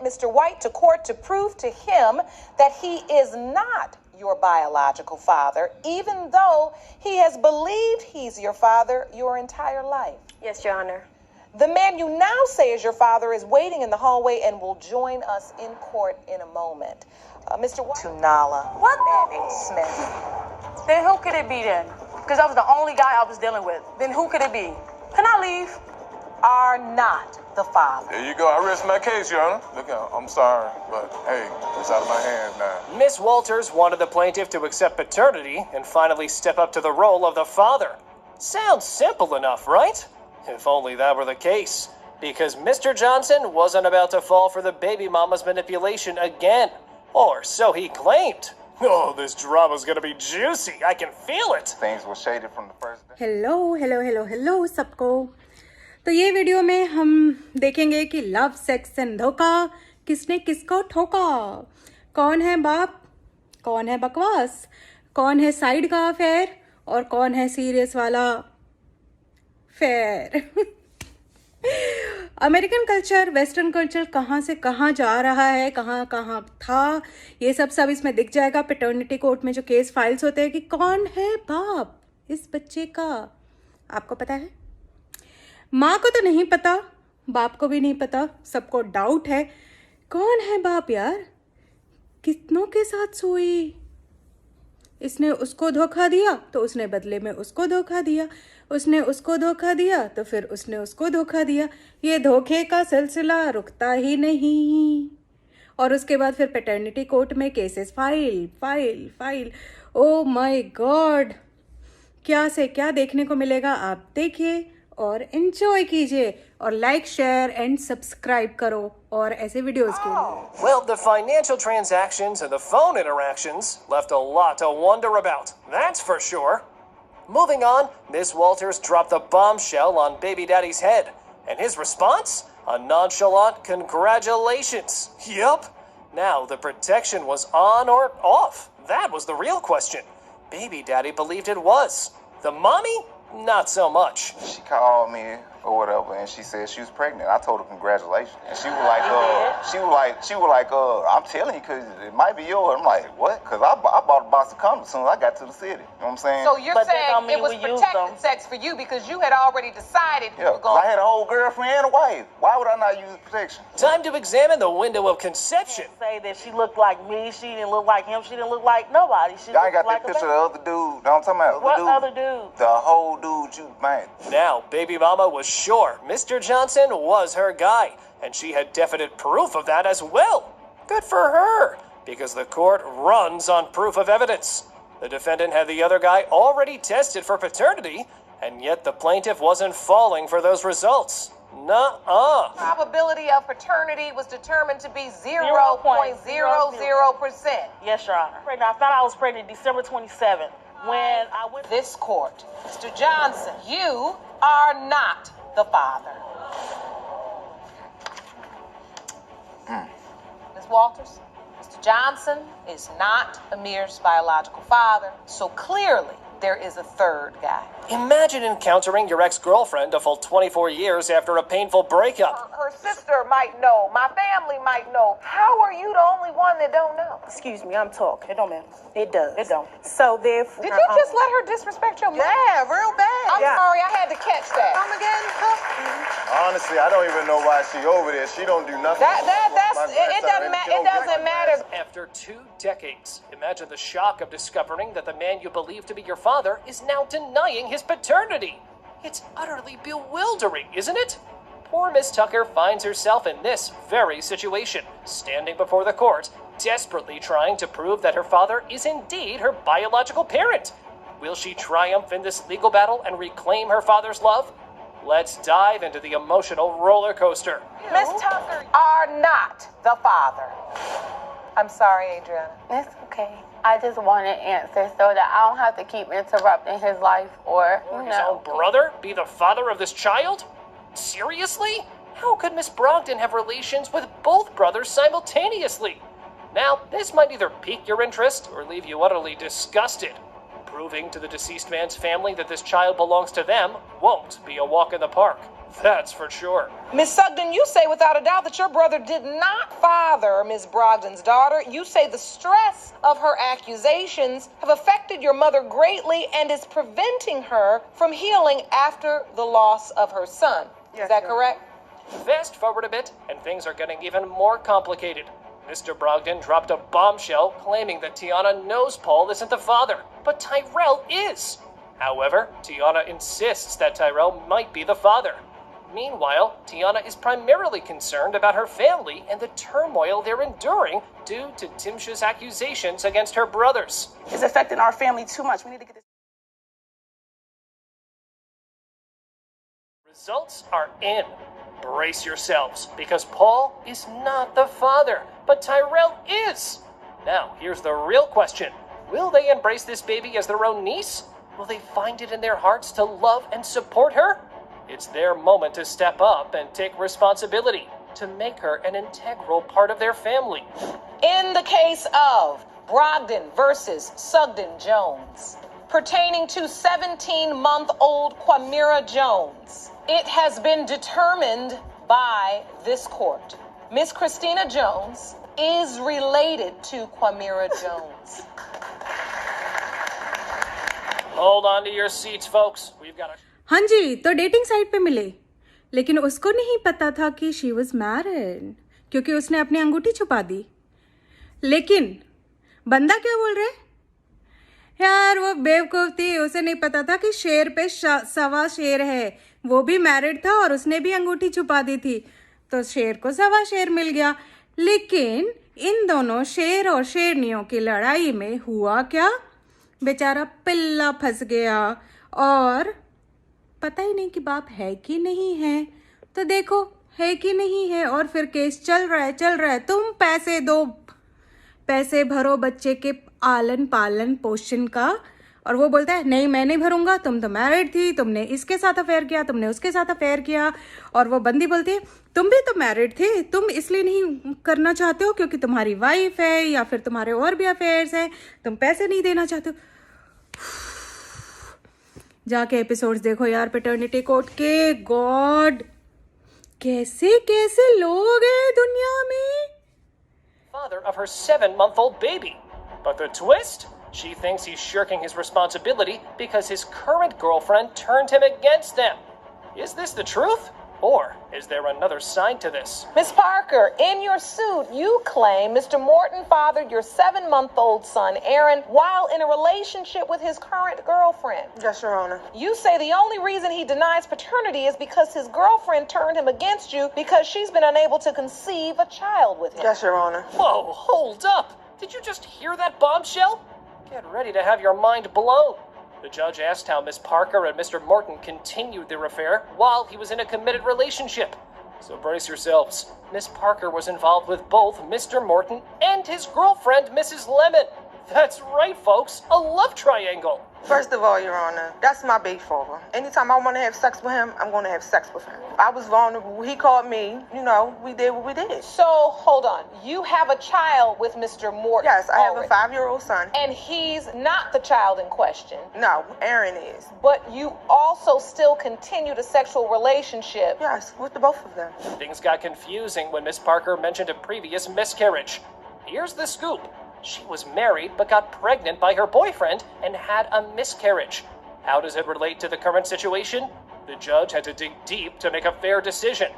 Mr. White to court to prove to him that he is not your biological father, even though he has believed he's your father your entire life. Yes, Your Honor. The man you now say is your father is waiting in the hallway and will join us in court in a moment. Mr. White. To Nala. What? Manning Smith. Then who could it be then? Because I was the only guy I was dealing with. Then who could it be? Can I leave? Are not the father. There you go. I rest my case, Your Honor. Look out. I'm sorry, but hey, it's out of my hands now. Miss Walters wanted the plaintiff to accept paternity and finally step up to the role of the father. Sounds simple enough, right? If only that were the case. Because Mr. Johnson wasn't about to fall for the baby mama's manipulation again. Or so he claimed. Oh, this drama's gonna be juicy. I can feel it. Things were shaded from the first day. Hello सबको। तो ये video में हम देखेंगे कि love sex and धोखा किसने किसको ठोका। कौन है बाप, कौन है बकवास, कौन है साइड का अफेयर और कौन है सीरियस वाला fair. American culture, western culture कहाँ से कहाँ जा रहा है, कहाँ कहाँ था, ये सब इसमें दिख जाएगा। पैटर्निटी कोर्ट में जो केस फाइल्स होते हैं कि कौन है बाप इस बच्चे का, आपको पता है? माँ को तो नहीं पता, बाप को भी नहीं पता, सबको डाउट है कौन है बाप यार, कितनों के साथ सोई। इसने उसको धोखा दिया तो उसने बदले में उसको धोखा दिया, उसने उसको धोखा दिया तो फिर उसने उसको धोखा दिया। ये धोखे का सिलसिला रुकता ही नहीं। और उसके बाद फिर पैटर्निटी कोर्ट में cases file file file. Oh my God, क्या से क्या देखने को मिलेगा, आप देखिए और एंजॉय कीजिए और लाइक शेयर एंड सब्सक्राइब करो और ऐसे वीडियोस के लिए। Well, the financial transactions and the phone interactions left a lot to wonder about, that's for sure. Moving on, Miss Walters dropped the bombshell on baby daddy's head, and his response? A nonchalant congratulations. Yup. Now, the protection was on or off? That was the real question. Baby daddy believed it was. The mommy? Not so much. She called me or whatever, and she said she was pregnant. I told her congratulations, and she was like, I'm telling you, cause it might be yours. I'm like, what? Cause I bought a box of condoms as soon as I got to the city. You know what I'm saying? So you're saying it was protected sex for you because you had already decided you were going. I had a whole girlfriend and a wife. Why would I not use protection? Time to examine the window of conception. Say that she looked like me, she didn't look like him, she didn't look like nobody. She Y'all ain't got like that picture of the other dude. Know what I'm talking about? What dude, other dude? The whole dude you man. Now, baby mama was sure Mr. Johnson was her guy, and she had definite proof of that as well. Good for her, because the court runs on proof of evidence. The defendant had the other guy already tested for paternity, and yet the plaintiff wasn't falling for those results. Nuh-uh. Probability of paternity was determined to be 0.00%. Yes, Your Honor. I found out I was pregnant December 27th. When I went this court, Mr. Johnson, you are not the father. Ms. Walters, Mr. Johnson is not Amir's biological father, so clearly there is a third guy. Imagine encountering your ex-girlfriend a full 24 years after a painful breakup. Her sister might know, my family might know. How are you the only one that don't know? Excuse me, I'm talking. It don't matter. It does. It don't. So therefore, did you just let her disrespect your mother? Yeah, real bad. I'm sorry, I had to catch that. Come again? Honestly, I don't even know why she over there. She don't do nothing. It doesn't matter. After 2 decades, imagine the shock of discovering that the man you believe to be your father is now denying his paternity. It's utterly bewildering, isn't it? Poor Miss Tucker finds herself in this very situation, standing before the court, desperately trying to prove that her father is indeed her biological parent. Will she triumph in this legal battle and reclaim her father's love? Let's dive into the emotional roller coaster. Miss Tucker are not the father. I'm sorry, Adriana. It's okay. I just want an answer so that I don't have to keep interrupting his life or, His own brother be the father of this child? Seriously? How could Miss Brogdon have relations with both brothers simultaneously? Now, this might either pique your interest or leave you utterly disgusted. Proving to the deceased man's family that this child belongs to them won't be a walk in the park. That's for sure. Miss Sugden, you say without a doubt that your brother did not father Miss Brogdon's daughter. You say the stress of her accusations have affected your mother greatly and is preventing her from healing after the loss of her son. Is that correct? Fast forward a bit, and things are getting even more complicated. Mr. Brogdon dropped a bombshell claiming that Tiana knows Paul isn't the father, but Tyrell is. However, Tiana insists that Tyrell might be the father. Meanwhile, Tiana is primarily concerned about her family and the turmoil they're enduring due to Timsha's accusations against her brothers. It's affecting our family too much. We need to get this. Results are in. Brace yourselves, because Paul is not the father, but Tyrell is. Now, here's the real question. Will they embrace this baby as their own niece? Will they find it in their hearts to love and support her? It's their moment to step up and take responsibility, to make her an integral part of their family. In the case of Brogdon versus Sugden Jones, pertaining to 17-month-old Quamira Jones, it has been determined by this court. Miss Christina Jones is related to Quamira Jones. Hold on to your seats, folks. We've got a... हाँ जी, तो dating site पे मिले, लेकिन उसको नहीं पता था कि शी वॉज मैरिड, क्योंकि उसने अपनी अंगूठी छुपा दी. लेकिन बंदा क्या बोल रहे? यार वो बेवकूफ थी, उसे नहीं पता था कि शेर पे सवा शेर है. वो भी मैरिड था और उसने भी अंगूठी छुपा दी थी, तो शेर को सवा शेर मिल गया. लेकिन इन दोनों शेर और शेरनियों की लड़ाई में हुआ क्या? बेचारा पिल्ला फंस गया और पता ही नहीं कि बाप है कि नहीं है. तो देखो है कि नहीं है, और फिर केस चल रहा है. तुम पैसे दो, पैसे भरो बच्चे के आलन पालन पोषण का, और वो बोलता है नहीं मैं नहीं भरूंगा, तुम तो मैरिड थी, तुमने इसके साथ अफेयर किया, तुमने उसके साथ अफेयर किया. और वो बंदी बोलती है तुम भी तो मैरिड थे, तुम इसलिए नहीं करना चाहते हो क्योंकि तुम्हारी वाइफ है या फिर तुम्हारे और भी अफेयर्स हैं, तुम पैसे नहीं देना चाहते हो. जाके एपिसोड्स देखो यार पैटर्निटी कोर्ट के. गॉड, कैसे कैसे लोग हैं दुनिया में. Father of her 7-month-old baby. But the twist? She thinks he's shirking his responsibility because his current girlfriend turned him against them. Is this the truth? Or is there another side to this? Miss Parker, in your suit, you claim Mr. Morton fathered your 7-month-old son, Aaron, while in a relationship with his current girlfriend. Yes, Your Honor. You say the only reason he denies paternity is because his girlfriend turned him against you because she's been unable to conceive a child with him. Yes, Your Honor. Whoa, hold up! Did you just hear that bombshell? Get ready to have your mind blown. The judge asked how Miss Parker and Mr. Morton continued their affair while he was in a committed relationship. So brace yourselves. Miss Parker was involved with both Mr. Morton and his girlfriend, Mrs. Lemon. That's right, folks. A love triangle. First of all, Your Honor, that's my big father. Anytime I want to have sex with him, I'm going to have sex with him. I was vulnerable. He called me. You know, we did what we did. So, hold on. You have a child with Mr. Morton. Yes, I have a 5-year-old son. And he's not the child in question. No, Aaron is. But you also still continued a sexual relationship. Yes, with the both of them. Things got confusing when Miss Parker mentioned a previous miscarriage. Here's the scoop. She was married but got pregnant by her boyfriend and had a miscarriage. How does it relate to the current situation? The judge had to dig deep to make a fair decision.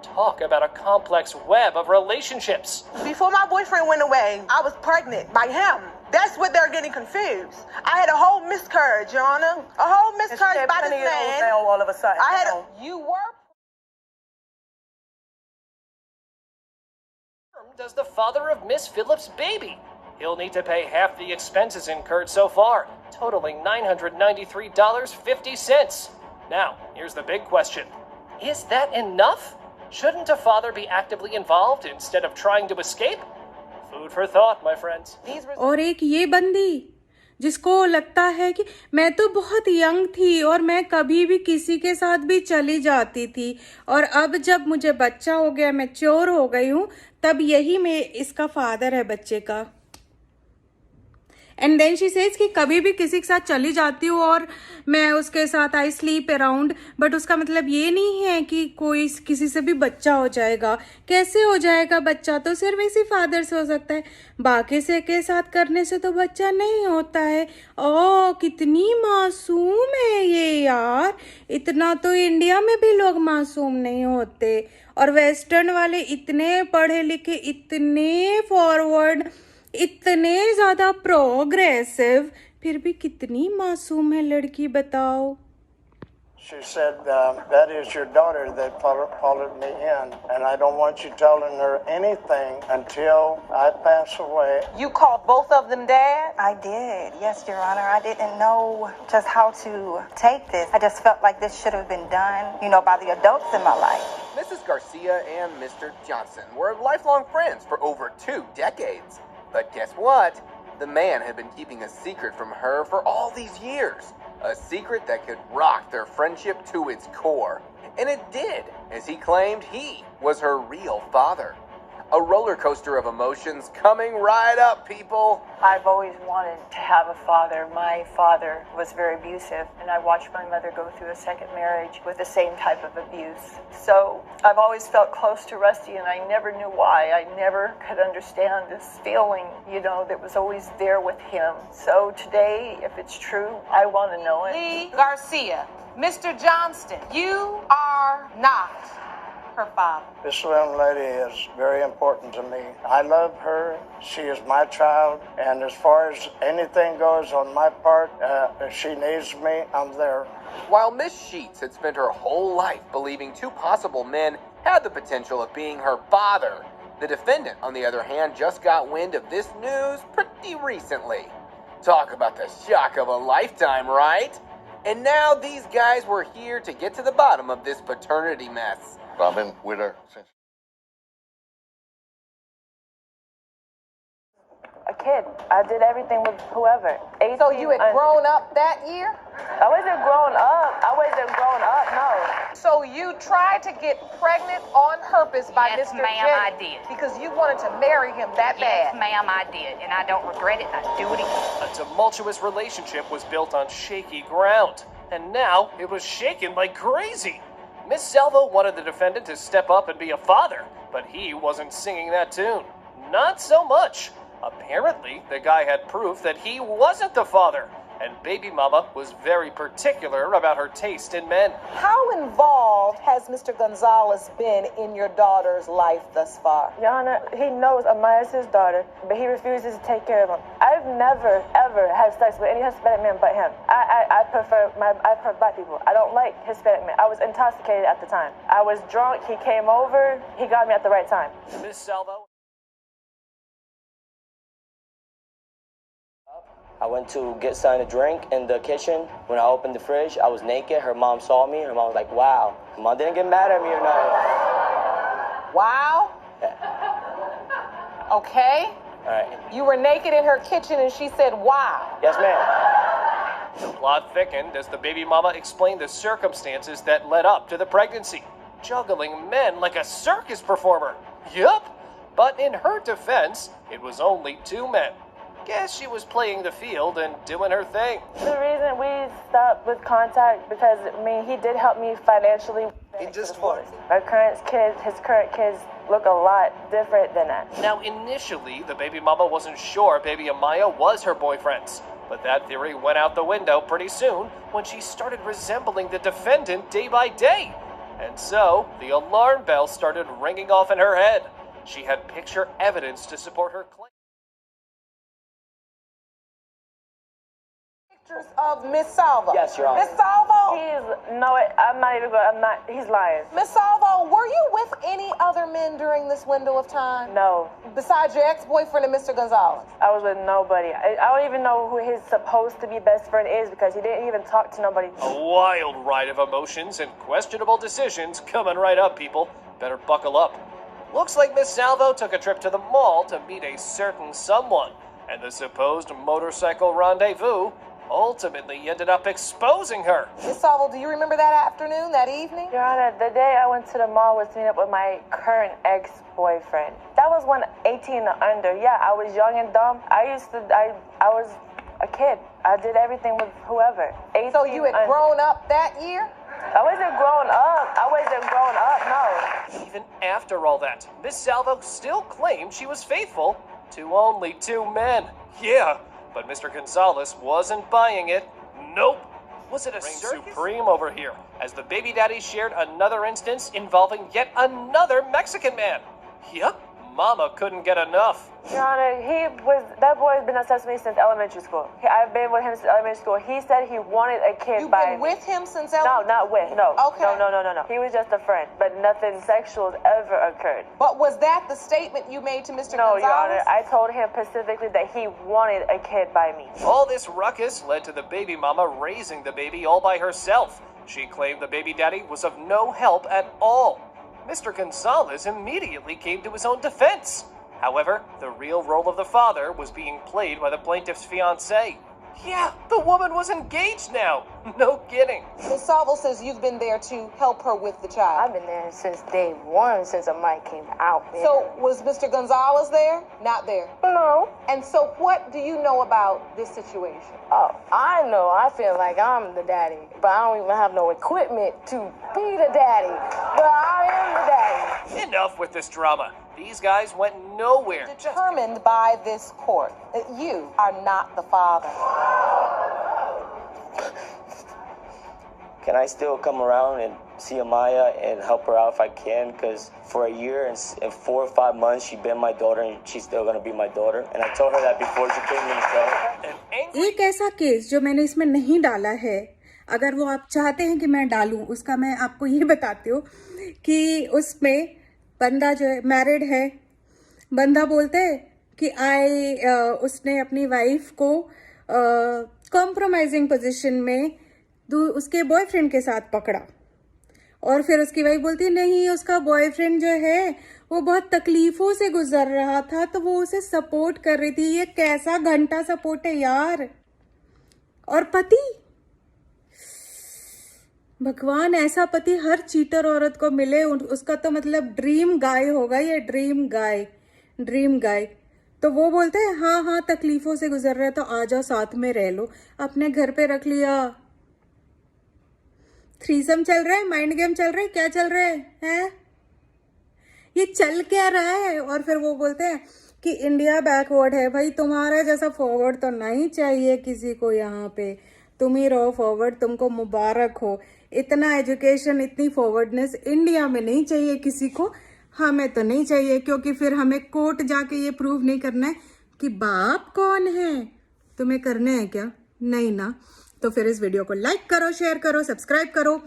Talk about a complex web of relationships. Before my boyfriend went away, I was pregnant by him. That's what they're getting confused. I had a whole miscarriage, Your Honor. A whole miscarriage by this man. All of a sudden. You were. Does the father of Miss Phillips' baby? He'll need to pay half the expenses incurred so far, totaling $993.50. Now, here's the big question. Is that enough? Shouldn't a father be actively involved instead of trying to escape? Food for thought, my friends. और एक ये बंदी जिसको लगता है कि मैं तो बहुत यंग थी और मैं कभी भी किसी के साथ भी चली जाती थी, और अब जब मुझे बच्चा हो गया, मैच्योर हो गई हूँ, तब यही मैं इसका फादर है बच्चे का. एंड देन शी सेज कि कभी भी किसी के साथ चली जाती हूँ और मैं उसके साथ आई स्लीप अराउंड, बट उसका मतलब ये नहीं है कि कोई किसी से भी बच्चा हो जाएगा। कैसे हो जाएगा बच्चा? तो सिर्फ इसी फादर से हो सकता है, बाकी से के साथ करने से तो बच्चा नहीं होता है। ओ कितनी मासूम है ये यार, इतना तो इंडिया में भी लोग मासूम नहीं होते, और वेस्टर्न वाले इतने पढ़े लिखे, इतने फॉरवर्ड, इतने ज़्यादा प्रोग्रेसिव, फिर भी कितनी मासूम है लड़की, बताओ। She said, that is your daughter that followed me in, and I don't want you telling her anything until I pass away. You called both of them dad? I did, yes, Your Honor. I didn't know just how to take this. I just felt like this should have been done, by the adults in my life. Mrs. Garcia and Mr. Johnson were lifelong friends for over 2 decades. But guess what? The man had been keeping a secret from her for all these years. A secret that could rock their friendship to its core. And it did, as he claimed he was her real father. A roller coaster of emotions coming right up, people. I've always wanted to have a father. My father was very abusive, and I watched my mother go through a second marriage with the same type of abuse. So I've always felt close to Rusty, and I never knew why. I never could understand this feeling, that was always there with him. So today, if it's true, I want to know it. Lee Garcia, Mr. Johnston, you are not her father. This young lady is very important to me. I love her. She is my child. And as far as anything goes on my part, if she needs me, I'm there. While Miss Sheets had spent her whole life believing 2 possible men had the potential of being her father, the defendant, on the other hand, just got wind of this news pretty recently. Talk about the shock of a lifetime, right? And now these guys were here to get to the bottom of this paternity mess. I've been with her since. A kid. I did everything with whoever. 18, So you had grown up that year? I wasn't grown up. No. So you tried to get pregnant on purpose by Yes, Mr. ma'am, J I did. because you wanted to marry him that Yes, bad. ma'am, I did, and I don't regret it. I'd do it again. A tumultuous relationship was built on shaky ground, and now it was shaken like crazy. Miss Salvo wanted the defendant to step up and be a father, but he wasn't singing that tune. Not so much. Apparently, the guy had proof that he wasn't the father, and baby mama was very particular about her taste in men. How involved has Mr. Gonzalez been in your daughter's life thus far? Your Honor, he knows Amaya's his daughter, but he refuses to take care of him. I've never, ever had sex with any Hispanic man but him. I prefer black people. I don't like Hispanic men. I was intoxicated at the time. I was drunk. He came over. He got me at the right time. Miss Salvo? I went to get something to drink in the kitchen. When I opened the fridge, I was naked. Her mom saw me. Her mom was like, wow. Her mom didn't get mad at me or nothing. Wow. Okay. All right. You were naked in her kitchen and she said, wow. Yes, ma'am. The plot thickened as the baby mama explained the circumstances that led up to the pregnancy, juggling men like a circus performer. Yup. But in her defense, it was only 2 men. Guess she was playing the field and doing her thing. The reason we stopped with contact because he did help me financially. In just what? His current kids look a lot different than that. Now, initially, the baby mama wasn't sure baby Amaya was her boyfriend's, but that theory went out the window pretty soon when she started resembling the defendant day by day. And so, the alarm bells started ringing off in her head. She had picture evidence to support her claim. Of Miss Salvo. Yes, Your Honor. Miss Salvo. He's lying. Miss Salvo, were you with any other men during this window of time? No. Besides your ex-boyfriend and Mr. Gonzalez? I was with nobody. I don't even know who his supposed to be best friend is because he didn't even talk to nobody. A wild ride of emotions and questionable decisions coming right up, people. Better buckle up. Looks like Miss Salvo took a trip to the mall to meet a certain someone, and the supposed motorcycle rendezvous ultimately ended up exposing her. Miss Salvo, do you remember that afternoon, that evening? Your Honor, the day I went to the mall was to meet up with my current ex-boyfriend. That was when 18 and under. Yeah, I was young and dumb. I was a kid. I did everything with whoever. 18, So you had grown up that year? I wasn't grown up, no. Even after all that, Miss Salvo still claimed she was faithful to only 2 men. Yeah, but Mr. Gonzalez wasn't buying it. Nope. Was it a circus? Supreme over here, as the baby daddy shared another instance involving yet another Mexican man. Yep, Mama couldn't get enough. Your Honor, that boy's been at Sesame since elementary school. I've been with him since elementary school. He said he wanted a kid You've by been with him since No, elementary? not with, no. Okay. No. He was just a friend, but nothing sexual ever occurred. But was that the statement you made to Mr. No, Gonzalez? Your Honor, I told him specifically that he wanted a kid by me. All this ruckus led to the baby mama raising the baby all by herself. She claimed the baby daddy was of no help at all. Mr. Gonzalez immediately came to his own defense. However, the real role of the father was being played by the plaintiff's fiancée. Yeah, the woman was engaged now. No kidding. Ms. Salvo says you've been there to help her with the child. I've been there since day one, since Mike came out. So was Mr. Gonzalez there? Not there? No. And so what do you know about this situation? Oh, I know. I feel like I'm the daddy, but I don't even have no equipment to be the daddy. But I am the daddy. Enough with this drama. These guys went nowhere. Determined by this court that you are not the father. Can I still come around and see Amaya and help her out if I can? Because for a year and 4 or 5 months, she's been my daughter and she's still going to be my daughter. And I told her that before she came in the show. एक ऐसा case जो मैंने इसमें नहीं डाला है, अगर वो आप चाहते हैं कि मैं डालूं, उसका मैं आपको ये बताती हूँ कि उसमें बंदा जो है मैरिड है, बंदा बोलते है कि उसने अपनी वाइफ को कॉम्प्रोमाइजिंग पोजीशन में उसके बॉयफ्रेंड के साथ पकड़ा और फिर उसकी वाइफ बोलती नहीं, उसका बॉयफ्रेंड जो है वो बहुत तकलीफों से गुजर रहा था तो वो उसे सपोर्ट कर रही थी। ये कैसा घंटा सपोर्ट है यार। और पति, भगवान ऐसा पति हर चीटर औरत को मिले, उसका तो मतलब ड्रीम गाय होगा ये, ड्रीम गाय। तो वो बोलते हैं हाँ तकलीफों से गुजर रहा है तो आ जाओ साथ में रह लो, अपने घर पे रख लिया। थ्रीसम चल रहा है, माइंड गेम चल रहा है, क्या चल रहा है? ये चल क्या रहा है? और फिर वो बोलते हैं कि इंडिया बैकवर्ड है। भाई तुम्हारा जैसा फॉरवर्ड तो नहीं चाहिए किसी को, यहाँ पे तुम ही रहो फॉरवर्ड, तुमको मुबारक हो। इतना एजुकेशन, इतनी फॉरवर्डनेस इंडिया में नहीं चाहिए किसी को, हमें तो नहीं चाहिए, क्योंकि फिर हमें कोर्ट जाके ये प्रूव नहीं करना है कि बाप कौन है। तुम्हें करने हैं क्या? नहीं ना। तो फिर इस वीडियो को लाइक करो, शेयर करो, सब्सक्राइब करो।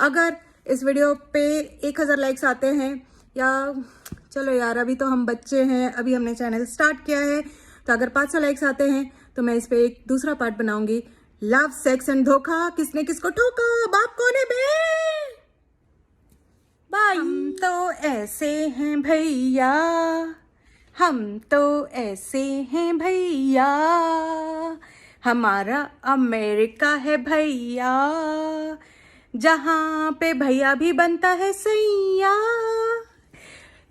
अगर इस वीडियो पे 1000 लाइक्स आते हैं, या चलो यार अभी तो हम बच्चे हैं, अभी हमने चैनल स्टार्ट किया है, तो अगर 500 लाइक्स आते हैं तो मैं इस पे एक दूसरा पार्ट बनाऊंगी, लव सेक्स एंड धोखा, किसने किसको ठोका, बाप कौन है बे। बाय। हम तो ऐसे हैं भैया, हम तो ऐसे हैं भैया, हमारा अमेरिका है भैया, जहाँ पे भैया भी बनता है सैया।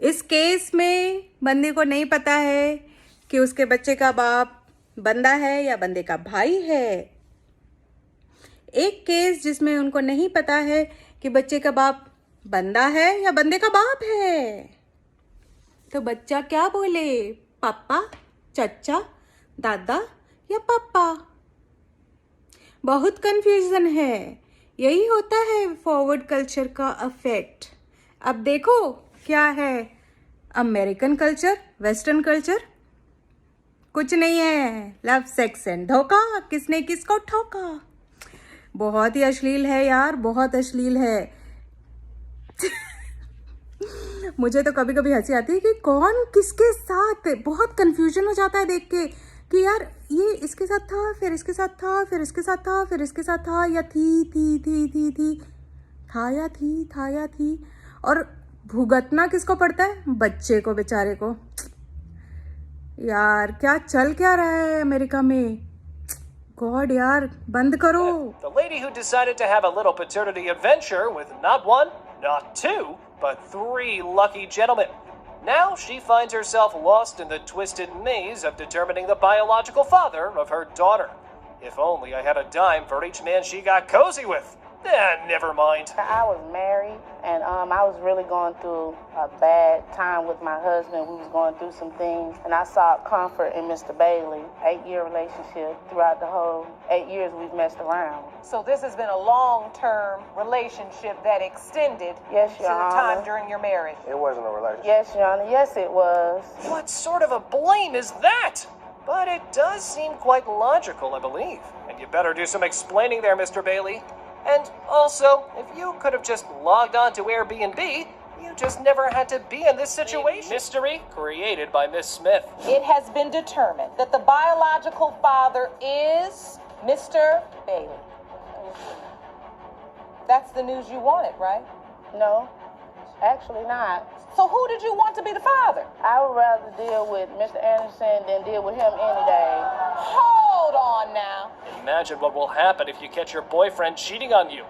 इस केस में बंदे को नहीं पता है कि उसके बच्चे का बाप बंदा है या बंदे का भाई है। एक केस जिसमें उनको नहीं पता है कि बच्चे का बाप बंदा है या बंदे का बाप है। तो बच्चा क्या बोले, पापा, चचा, दादा या पापा? बहुत कंफ्यूजन है। यही होता है फॉरवर्ड कल्चर का इफेक्ट। अब देखो क्या है अमेरिकन कल्चर, वेस्टर्न कल्चर, कुछ नहीं है। लव सेक्स एंड धोखा, किसने किसको ठोका। बहुत ही अश्लील है यार, बहुत अश्लील है। मुझे तो कभी कभी हंसी आती है कि कौन किसके साथ, बहुत कंफ्यूजन हो जाता है देख के कि यार ये इसके साथ था, फिर इसके साथ था, फिर इसके साथ था, फिर इसके साथ था, या थी था या थी। और भुगतना किसको पड़ता है? बच्चे को, बेचारे को। यार क्या चल क्या रहा है अमेरिका में? गॉड यार, बंद करो। The lady who decided to have a little paternity adventure with not one, not two, but 3 lucky gentlemen. Now she finds herself lost in the twisted maze of determining the biological father of her daughter. If only I had a dime for each man she got cozy with. Never mind. I was married, and I was really going through a bad time with my husband. We was going through some things, and I sought comfort in Mr. Bailey. 8-year relationship. Throughout the whole 8 years, we've messed around. So this has been a long-term relationship that extended Yes, to Your the Honor. time during your marriage. It wasn't a relationship. Yes, Your Honor. Yes, it was. What sort of a blame is that? But it does seem quite logical, I believe. And you better do some explaining there, Mr. Bailey. And also, if you could have just logged on to Airbnb, you just never had to be in this situation. A mystery created by Miss Smith. It has been determined that the biological father is Mr. Bailey. That's the news you wanted, right? No, actually not. So who did you want to be the father? I would rather deal with Mr. Anderson than deal with him any day. Hold on now. Imagine what will happen if you catch your boyfriend cheating on you.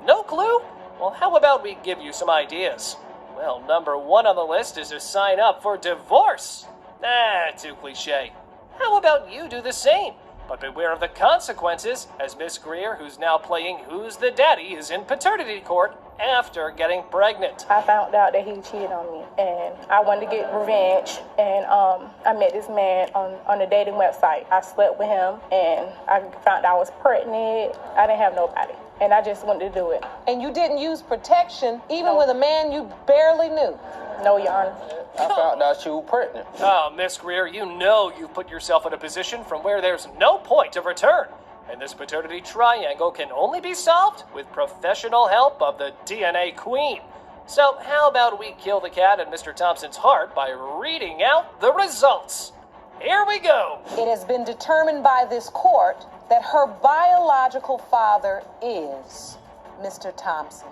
No clue? Well, how about we give you some ideas? Well, number 1 on the list is to sign up for divorce. Too cliche. How about you do the same? But beware of the consequences, as Miss Greer, who's now playing Who's the Daddy, is in paternity court after getting pregnant. I found out that he cheated on me, and I wanted to get revenge, and I met this man on a dating website. I slept with him, and I found out I was pregnant. I didn't have nobody, and I just wanted to do it. And you didn't use protection even with a man you barely knew? No, Your Honor. I found out she was pregnant. Oh, Miss Greer, you know you've put yourself in a position from where there's no point of return. And this paternity triangle can only be solved with professional help of the DNA queen. So how about we kill the cat in Mr. Thompson's heart by reading out the results? Here we go. It has been determined by this court that her biological father is Mr. Thompson.